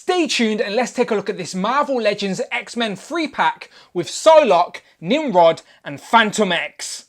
Stay tuned and let's take a look at this Marvel Legends X-Men 3-pack with Psylocke, Nimrod and Fantomex.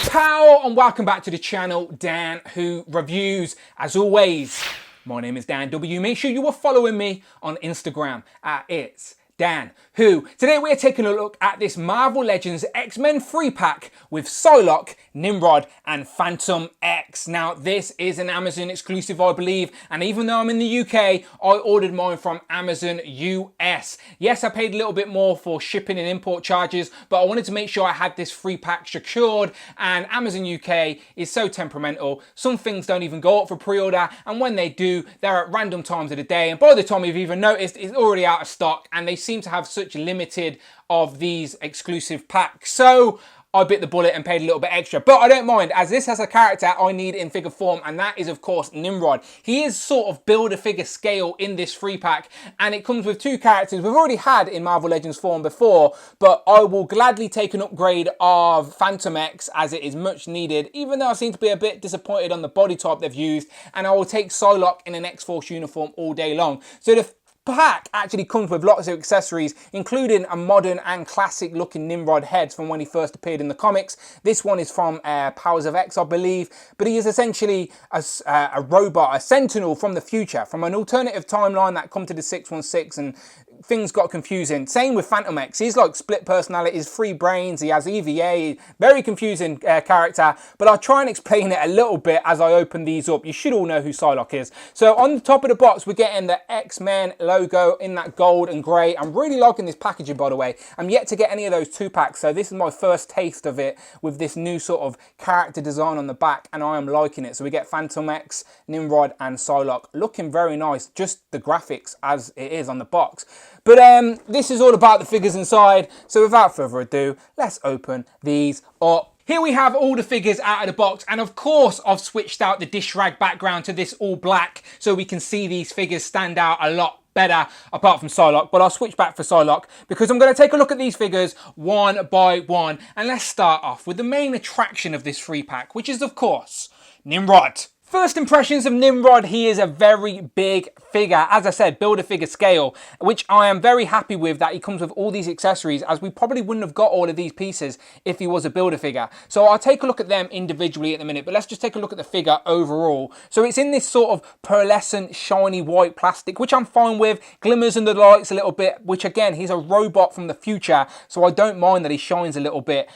Pow and welcome back to the channel, Dan Who Reviews. As always, my name is Dan W. Make sure you are following me on Instagram at It's Dan Who. Today we are taking a look at this Marvel Legends X-Men 3-pack with Psylocke, Nimrod and Fantomex. Now this is an Amazon exclusive, I believe, and even though I'm in the UK, I ordered mine from Amazon US. Yes, I paid a little bit more for shipping and import charges, but I wanted to make sure I had this 3-pack secured, and Amazon UK is so temperamental. Some things don't even go up for pre-order, and when they do, they're at random times of the day, and by the time you've even noticed, it's already out of stock, and they seem to have such limited of these exclusive packs. So I bit the bullet and paid a little bit extra, but I don't mind, as this has a character I need in figure form, and that is of course Nimrod. He is sort of build-a-figure scale in this 3-pack, and it comes with two characters we've already had in Marvel Legends form before, but I will gladly take an upgrade of Fantomex as it is much needed, even though I seem to be a bit disappointed on the body type they've used, and I will take Psylocke in an X-Force uniform all day long. So the pack actually comes with lots of accessories, including a modern and classic looking Nimrod heads from when he first appeared in the comics. This one is from Powers of X, I believe, but he is essentially a robot, a sentinel from the future, from an alternative timeline that come to the 616, and things got confusing. Same with Fantomex. He's like split personalities, 3 brains, he has EVA, very confusing character, but I'll try and explain it a little bit as I open these up. You should all know who Psylocke is. So on the top of the box, we're getting the X-Men logo in that gold and grey. I'm really liking this packaging, by the way. I'm yet to get any of those 2-packs, so this is my first taste of it with this new sort of character design on the back, and I am liking it. So we get Fantomex, Nimrod and Psylocke, looking very nice, just the graphics as it is on the box. But this is all about the figures inside, so without further ado, let's open these up. Here we have all the figures out of the box, and of course I've switched out the dish rag background to this all black so we can see these figures stand out a lot better, apart from Psylocke, but I'll switch back for Psylocke because I'm going to take a look at these figures one by one, and let's start off with the main attraction of this 3-pack, which is of course Nimrod. First impressions of Nimrod, he is a very big figure. As I said, build-a-figure scale, which I am very happy with that he comes with all these accessories, as we probably wouldn't have got all of these pieces if he was a build-a-figure. So I'll take a look at them individually at the minute, but let's just take a look at the figure overall. So it's in this sort of pearlescent, shiny white plastic, which I'm fine with. Glimmers under the lights a little bit, which again, he's a robot from the future, so I don't mind that he shines a little bit.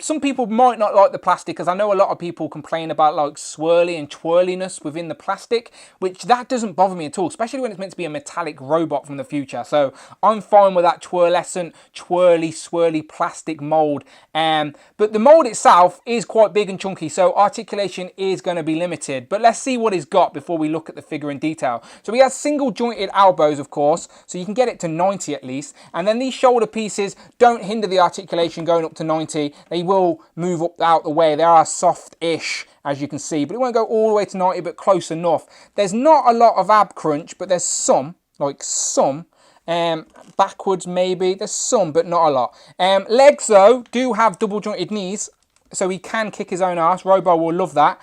Some people might not like the plastic, because I know a lot of people complain about like swirly and twirliness within the plastic, which that doesn't bother me at all, especially when it's meant to be a metallic robot from the future. So I'm fine with that twirlescent, twirly, swirly plastic mold. But the mold itself is quite big and chunky, so articulation is going to be limited. But let's see what he's got before we look at the figure in detail. So he has single jointed elbows, of course, so you can get it to 90 at least. And then these shoulder pieces don't hinder the articulation going up to 90. They will move up out the way. They are soft-ish, as you can see, but it won't go all the way to 90, but close enough. There's not a lot of ab crunch, but there's some, like some, backwards maybe, there's some, but not a lot. Legs though do have double jointed knees, so he can kick his own ass. Robo will love that.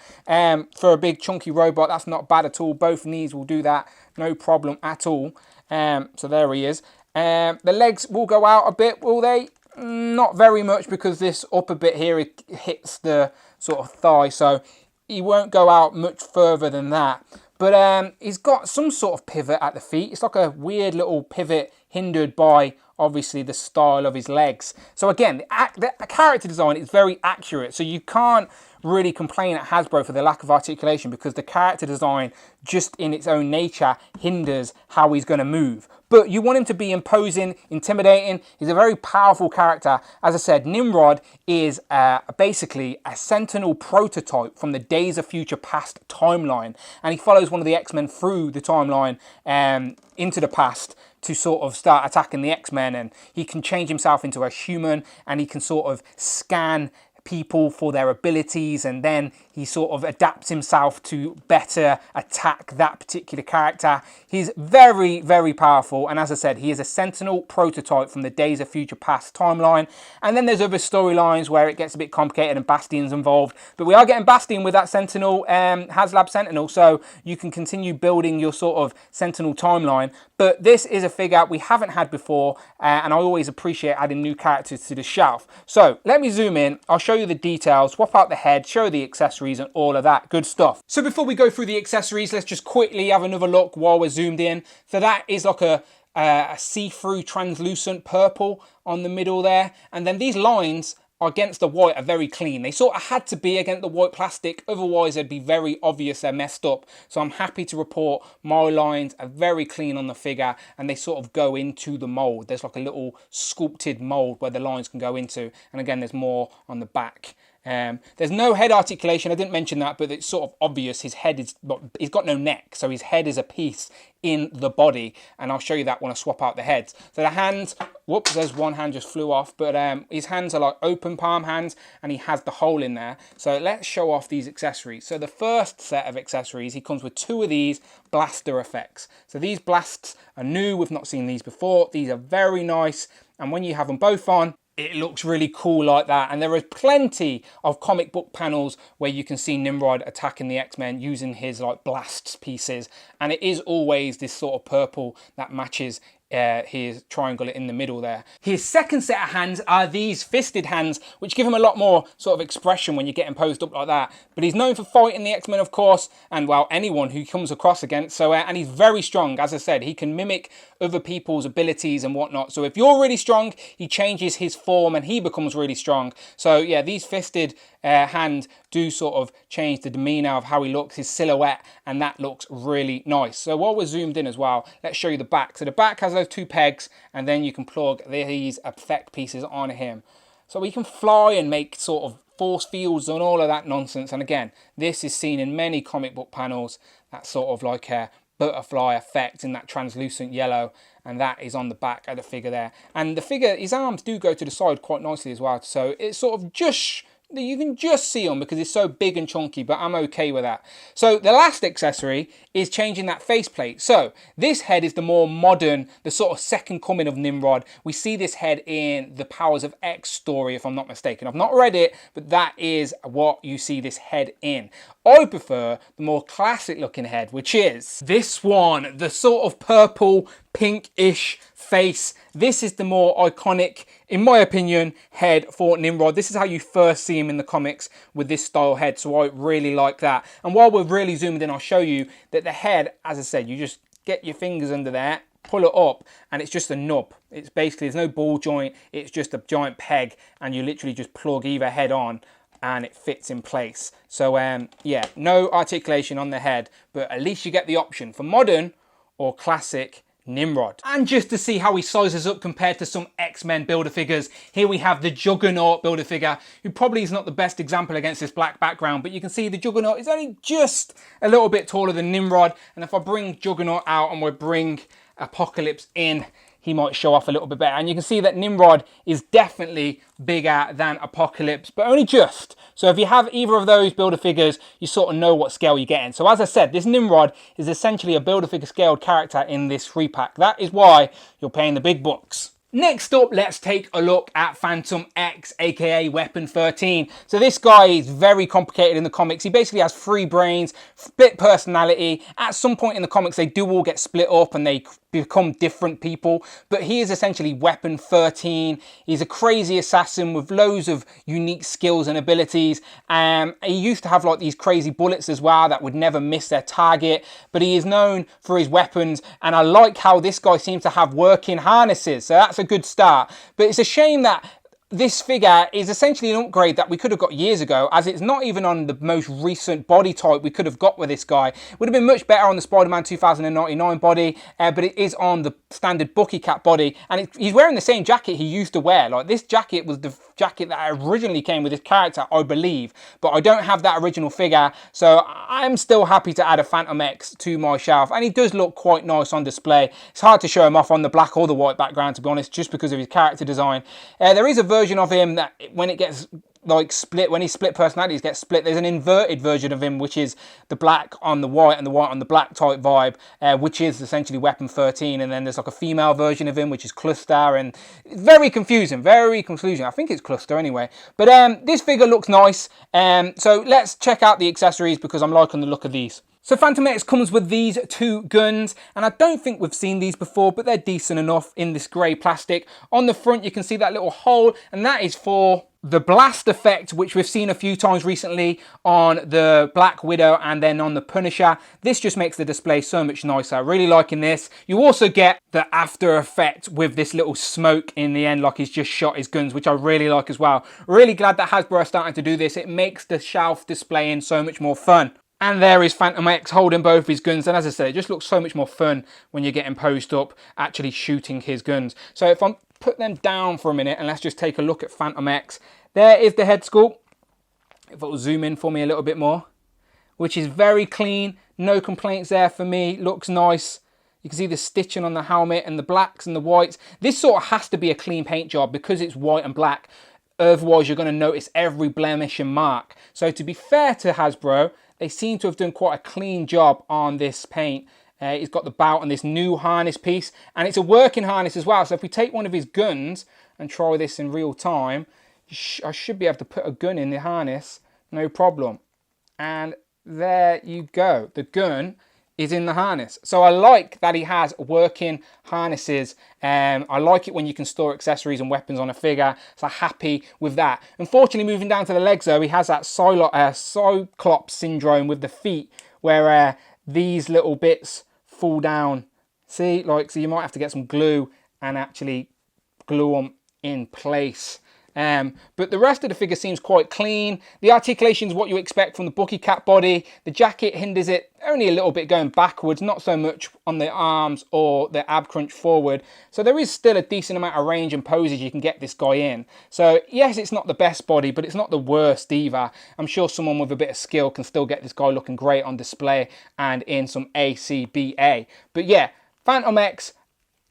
For a big chunky robot, that's not bad at all. Both knees will do that, no problem at all. So there he is. The legs will go out a bit, will they? Not very much, because this upper bit here, it hits the sort of thigh, so he won't go out much further than that. But he's got some sort of pivot at the feet. It's like a weird little pivot hindered by obviously the style of his legs. So again, the character design is very accurate, so you can't really complain at Hasbro for the lack of articulation, because the character design just in its own nature hinders how he's going to move. But you want him to be imposing, intimidating. He's a very powerful character. As I said, Nimrod is basically a Sentinel prototype from the Days of Future Past timeline, and he follows one of the X-Men through the timeline into the past to sort of start attacking the X-Men, and he can change himself into a human, and he can sort of scan people for their abilities, and then he sort of adapts himself to better attack that particular character. He's very, very powerful, and as I said, he is a Sentinel prototype from the Days of Future Past timeline. And then there's other storylines where it gets a bit complicated and Bastion's involved, but we are getting Bastion with that Sentinel, HasLab Sentinel, so you can continue building your sort of Sentinel timeline. But this is a figure we haven't had before, and I always appreciate adding new characters to the shelf. So let me zoom in, I'll show you the details, swap out the head, show the accessories and all of that good stuff. So before we go through the accessories, let's just quickly have another look while we're zoomed in. So that is like a see-through translucent purple on the middle there, and then these lines against the white are very clean. They sort of had to be against the white plastic, otherwise it'd be very obvious they're messed up. So I'm happy to report my lines are very clean on the figure, and they sort of go into the mold. There's like a little sculpted mold where the lines can go into, and again there's more on the back. There's no head articulation, I didn't mention that, but it's sort of obvious. His head is, he's got no neck, so his head is a piece in the body, and I'll show you that when I swap out the heads. So the hands, whoops, there's one hand just flew off, but his hands are like open palm hands, and he has the hole in there. So let's show off these accessories. So the first set of accessories, he comes with 2 of these blaster effects. So these blasts are new, we've not seen these before. These are very nice, and when you have them both on, it looks really cool like that. And there are plenty of comic book panels where you can see Nimrod attacking the X-Men using his like blasts pieces, and it is always this sort of purple that matches his triangle in the middle there. His second set of hands are these fisted hands, which give him a lot more sort of expression when you're getting posed up like that. But he's known for fighting the X-Men, of course, and well, anyone who comes across against. So and he's very strong. As I said, he can mimic other people's abilities and whatnot. So if you're really strong, he changes his form and he becomes really strong. So yeah, these fisted hands do sort of change the demeanor of how he looks, his silhouette, and that looks really nice. So while we're zoomed in as well, let's show you the back. So the back has those 2 pegs, and then you can plug these effect pieces on him. So he can fly and make sort of force fields and all of that nonsense. And again, this is seen in many comic book panels, that sort of like a butterfly effect in that translucent yellow, and that is on the back of the figure there. And the figure, his arms do go to the side quite nicely as well, so it's sort of just, you can just see him because it's so big and chunky, but I'm okay with that. So the last accessory is changing that faceplate. So this head is the more modern, the sort of second coming of Nimrod. We see this head in the Powers of X story, if I'm not mistaken. I've not read it, but that is what you see this head in. I prefer the more classic looking head, which is this one, the sort of purple, pinkish face. This is the more iconic, in my opinion, head for Nimrod. This is how you first see him in the comics with this style head, so I really like that. And while we're really zoomed in, I'll show you that the head, as I said, you just get your fingers under there, pull it up, and it's just a nub. It's basically, there's no ball joint, it's just a giant peg, and you literally just plug either head on and it fits in place. So yeah, no articulation on the head, but at least you get the option for modern or classic Nimrod. And just to see how he sizes up compared to some X-Men Build-A-Figures, here we have the Juggernaut Build-A-Figure, who probably is not the best example against this black background, but you can see the Juggernaut is only just a little bit taller than Nimrod, and if I bring Juggernaut out and we bring Apocalypse in, he might show off a little bit better. And you can see that Nimrod is definitely bigger than Apocalypse, but only just. So if you have either of those Build-A-Figures, you sort of know what scale you're getting. So as I said, this Nimrod is essentially a Build-A-Figure scaled character in this 3-pack. That is why you're paying the big bucks. Next up, let's take a look at Phantom X, aka Weapon 13. So this guy is very complicated in the comics. He basically has 3 brains, split personality. At some point in the comics, they do all get split up and they become different people, but he is essentially Weapon 13. He's a crazy assassin with loads of unique skills and abilities. He used to have like these crazy bullets as well that would never miss their target, but he is known for his weapons, and I like how this guy seems to have working harnesses, so that's a good start. But it's a shame that this figure is essentially an upgrade that we could have got years ago, as it's not even on the most recent body type we could have got with this guy. It would have been much better on the Spider-Man 2099 body, but it is on the standard Bucky Cat body, and he's wearing the same jacket he used to wear. Like, this jacket was the jacket that originally came with his character, I believe, but I don't have that original figure, so I'm still happy to add a Phantom X to my shelf, and he does look quite nice on display. It's hard to show him off on the black or the white background, to be honest, just because of his character design. There is a version of him that when it gets like split, when he split personalities get split. There's an inverted version of him, which is the black on the white and the white on the black type vibe, which is essentially Weapon 13. And then there's like a female version of him, which is Cluster, and it's very confusing, very confusing. I think it's Cluster anyway. But this figure looks nice. So let's check out the accessories because I'm liking the look of these. So Fantomex comes with these two guns, and I don't think we've seen these before, but they're decent enough in this grey plastic. On the front, you can see that little hole, and that is for the blast effect, which we've seen a few times recently on the Black Widow and then on the Punisher. This just makes the display so much nicer. Really liking this. You also get the after effect with this little smoke in the end, like he's just shot his guns, which I really like as well. Really glad that Hasbro are starting to do this. It makes the shelf displaying so much more fun. And there is Fantomex holding both his guns. And as I said, it just looks so much more fun when you're getting posed up, actually shooting his guns. So if I put them down for a minute and let's just take a look at Fantomex. There is the head sculpt. If it will zoom in for me a little bit more, which is very clean. No complaints there for me. Looks nice. You can see the stitching on the helmet and the blacks and the whites. This sort of has to be a clean paint job because it's white and black. Otherwise, you're going to notice every blemish and mark. So to be fair to Hasbro, they seem to have done quite a clean job on this paint. He's got the bout and this new harness piece, and it's a working harness as well. So if we take one of his guns and try this in real time, I should be able to put a gun in the harness, no problem. And there you go. The gun is in the harness. So I like that he has working harnesses. I like it when you can store accessories and weapons on a figure. So happy with that. Unfortunately, moving down to the legs though, he has that Cyclops syndrome with the feet, where these little bits fall down. See, like, so you might have to get some glue and actually glue them in place. But the rest of the figure seems quite clean. The articulation is what you expect from the Bucky Cat body. The jacket hinders it only a little bit going backwards, not so much on the arms or the ab crunch forward. So there is still a decent amount of range and poses you can get this guy in. So yes, it's not the best body, but it's not the worst either. I'm sure someone with a bit of skill can still get this guy looking great on display and in some ACBA. But yeah, Fantomex,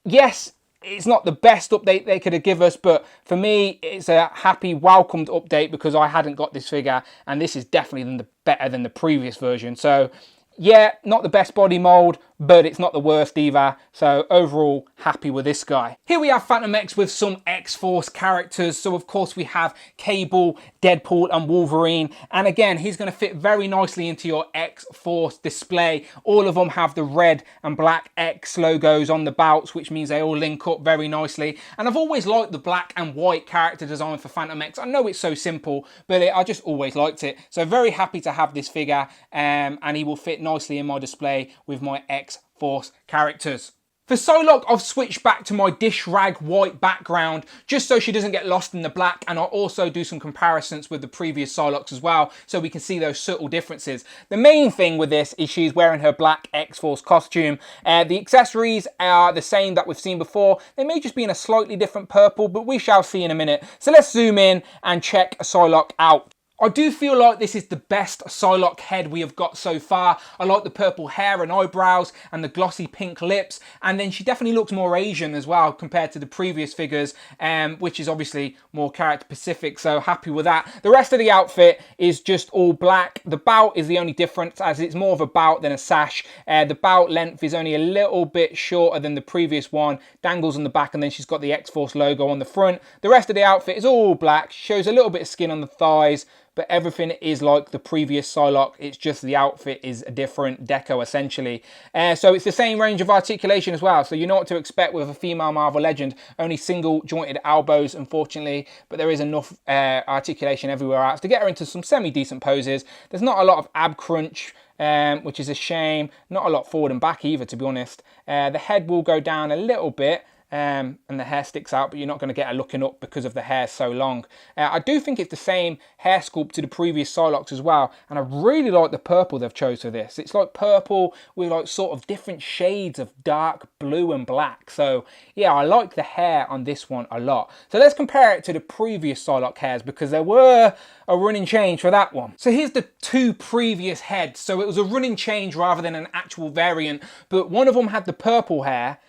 yes, it's not the best update they could have given us, but for me, it's a happy, welcomed update because I hadn't got this figure, and this is definitely better than the previous version. So yeah, not the best body mold, but it's not the worst either. So overall, happy with this guy. Here we have Fantomex with some X-Force characters. So of course we have Cable, Deadpool and Wolverine. And again, he's going to fit very nicely into your X-Force display. All of them have the red and black X logos on the belts, which means they all link up very nicely. And I've always liked the black and white character design for Fantomex. I know it's so simple, but I just always liked it. So very happy to have this figure, and he will fit nicely in my display with my X-Force characters. For Psylocke, I've switched back to my dish rag white background just so she doesn't get lost in the black, and I'll also do some comparisons with the previous Psylocks as well so we can see those subtle differences. The main thing with this is she's wearing her black X-Force costume. The accessories are the same that we've seen before. They may just be in a slightly different purple, but we shall see in a minute. So let's zoom in and check Psylocke out. I do feel like this is the best Psylocke head we have got so far. I like the purple hair and eyebrows and the glossy pink lips. And then she definitely looks more Asian as well compared to the previous figures, which is obviously more character specific. So happy with that. The rest of the outfit is just all black. The bout is the only difference, as it's more of a bout than a sash. The bout length is only a little bit shorter than the previous one. Dangles on the back, and then she's got the X-Force logo on the front. The rest of the outfit is all black. Shows a little bit of skin on the thighs, but everything is like the previous Psylocke. It's just the outfit is a different deco essentially. So it's the same range of articulation as well. So you know what to expect with a female Marvel Legend. Only single jointed elbows, unfortunately, but there is enough articulation everywhere else to get her into some semi-decent poses. There's not a lot of ab crunch, which is a shame. Not a lot forward and back either, to be honest. The head will go down a little bit, and the hair sticks out, but you're not going to get her looking up because of the hair so long. I do think it's the same hair sculpt to the previous Psylocks as well, and I really like the purple they've chose for this. It's like purple with like sort of different shades of dark blue and black. So yeah, I like the hair on this one a lot. So let's compare it to the previous Psylocke hairs, because there were a running change for that one. So here's the two previous heads. So it was a running change rather than an actual variant, but one of them had the purple hair,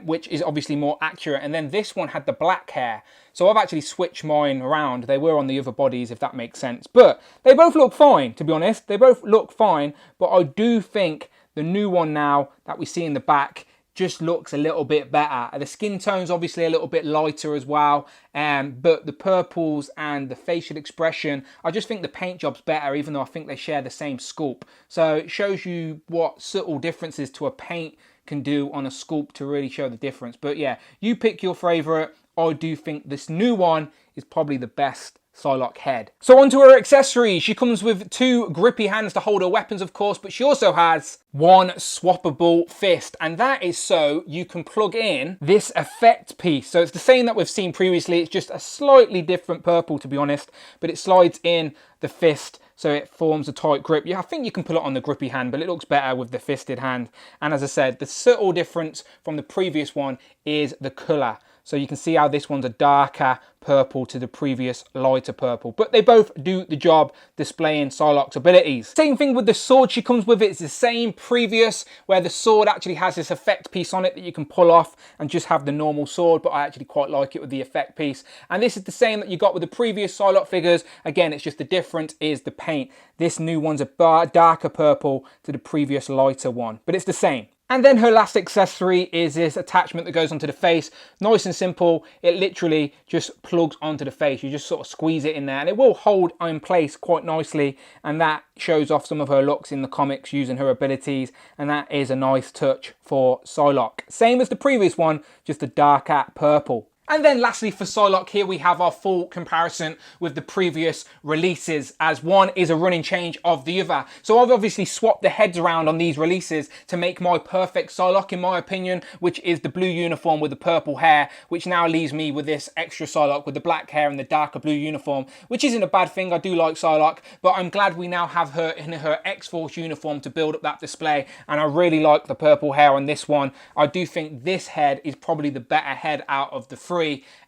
which is obviously more accurate. And then this one had the black hair. So I've actually switched mine around. They were on the other bodies, if that makes sense. But they both look fine, to be honest. They both look fine. But I do think the new one now that we see in the back just looks a little bit better. The skin tone's obviously a little bit lighter as well, but the purples and the facial expression, I just think the paint job's better, even though I think they share the same sculpt. So it shows you what subtle differences to a paint can do on a sculpt to really show the difference. But yeah, you pick your favorite. I do think this new one is probably the best Psylocke head. So onto her accessories. She comes with 2 grippy hands to hold her weapons, of course, but she also has 1 swappable fist, and that is so you can plug in this effect piece. So it's the same that we've seen previously. It's just a slightly different purple, to be honest, but it slides in the fist so it forms a tight grip. Yeah, I think you can put it on the grippy hand, but it looks better with the fisted hand. And as I said, the subtle difference from the previous one is the colour. So you can see how this one's a darker purple to the previous lighter purple. But they both do the job displaying Psylocke's abilities. Same thing with the sword she comes with. It's the same previous, where the sword actually has this effect piece on it that you can pull off and just have the normal sword. But I actually quite like it with the effect piece. And this is the same that you got with the previous Psylocke figures. Again, it's just the difference is the paint. This new one's a darker purple to the previous lighter one. But it's the same. And then her last accessory is this attachment that goes onto the face. Nice and simple. It literally just plugs onto the face. You just sort of squeeze it in there and it will hold in place quite nicely. And that shows off some of her looks in the comics using her abilities. And that is a nice touch for Psylocke. Same as the previous one, just a darker purple. And then lastly for Psylocke, here we have our full comparison with the previous releases, as one is a running change of the other. So I've obviously swapped the heads around on these releases to make my perfect Psylocke, in my opinion, which is the blue uniform with the purple hair, which now leaves me with this extra Psylocke with the black hair and the darker blue uniform, which isn't a bad thing. I do like Psylocke, but I'm glad we now have her in her X-Force uniform to build up that display, and I really like the purple hair on this one. I do think this head is probably the better head out of the three.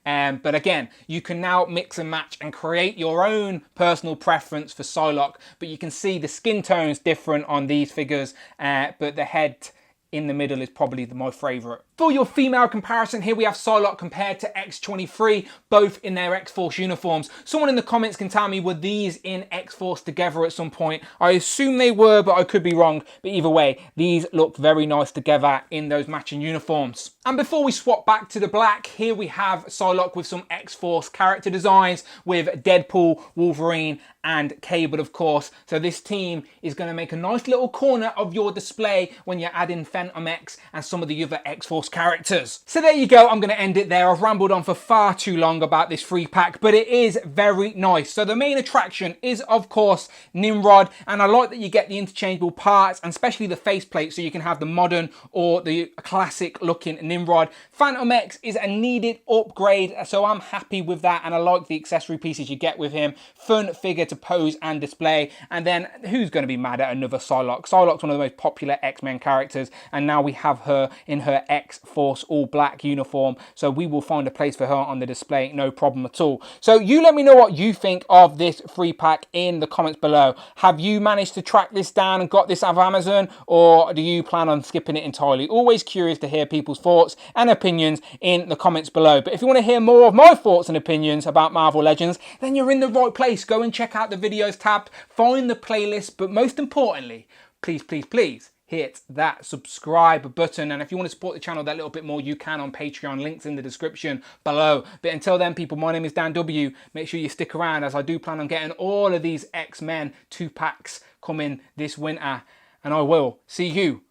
But again, you can now mix and match and create your own personal preference for Psylocke. But you can see the skin tone's different on these figures, but the head in the middle is probably my favourite. For your female comparison, here we have Psylocke compared to X-23, both in their X-Force uniforms. Someone in the comments can tell me, were these in X-Force together at some point? I assume they were, but I could be wrong. But either way, these look very nice together in those matching uniforms. And before we swap back to the black, here we have Psylocke with some X-Force character designs with Deadpool, Wolverine, and Cable, of course. So this team is going to make a nice little corner of your display when you add in Fantomex and some of the other X-Force characters. So there you go, I'm going to end it there. I've rambled on for far too long about this free pack, but it is very nice. So the main attraction is, of course, Nimrod, and I like that you get the interchangeable parts, and especially the faceplate, so you can have the modern or the classic looking Nimrod. Fantomex is a needed upgrade, so I'm happy with that, and I like the accessory pieces you get with him. Fun figure to pose and display. And then who's going to be mad at another Psylocke? Psylocke's one of the most popular X-Men characters, and now we have her in her X-Force all black uniform, so we will find a place for her on the display, no problem at all. So you let me know what you think of this free pack in the comments below. Have you managed to track this down and got this out of Amazon, or do you plan on skipping it entirely? Always curious to hear people's thoughts and opinions in the comments below. But if you want to hear more of my thoughts and opinions about Marvel Legends, then you're in the right place. Go and check out the videos tab, find the playlist, but most importantly, please, please, please hit that subscribe button. And if you want to support the channel that little bit more, you can on Patreon, links in the description below. But until then, people, my name is Dan W. Make sure you stick around, as I do plan on getting all of these X-Men 2-packs coming this winter, and I will see you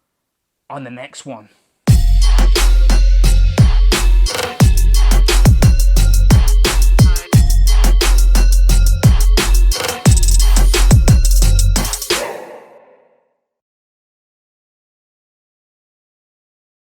on the next one.